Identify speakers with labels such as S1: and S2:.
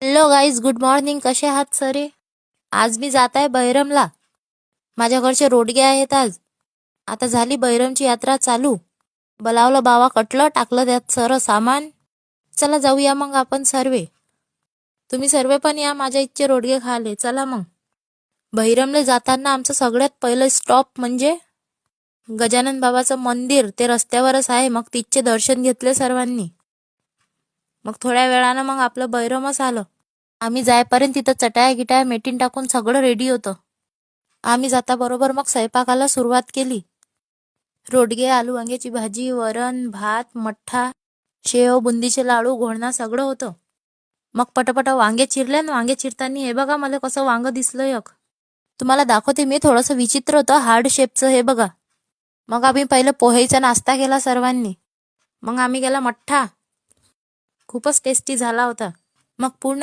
S1: Hello guys, good morning. कसे आहात सरे? आज मी जात आहे बैरमला. माझ्या घरचे रोडगे आहेत आज. आता झाली बैरमची यात्रा चालू. बोलावलं बावा कटलं, टाकलं त्यात सर्व सामान. चला जाऊया मग आपण सर्वे. तुम्ही सर्वे पण या माझ्या इच्छे रोडगे खाले. चला मग. बैरमला जाताना आमचं सगळ्यात पहिलं स्टॉप म्हणजे गजानन बाबाचं मंदिर. ते रस्त्यावरच आहे. मग तिचे दर्शन घेतले सर्वांनी. मग थोड्या वेळानं मग आपलं बैरमच आलं. आम्ही जायपर्यंत तिथं चटाया गिटाया मेटीन टाकून सगळं रेडी होतं. आम्ही जाता बरोबर मग स्वयंपाकाला सुरुवात केली. रोडगे, आलू वांग्याची भाजी, वरण, भात, मठ्ठा, शेव, बुंदीचे लाडू, घोळणा सगळं होतं. मग पटापट वांगे चिरले. वांगे चिरताना हे बघा मला कसं वांग दिसलं एक. तुम्हाला दाखवते मी. थोडंसं विचित्र होतं, हार्ड शेपचं. हे बघा. मग आम्ही पहिले पोहेचा नाश्ता केला सर्वांनी. मग आम्ही केला मठ्ठा. खूपच टेस्टी झाला होता. मग पूर्ण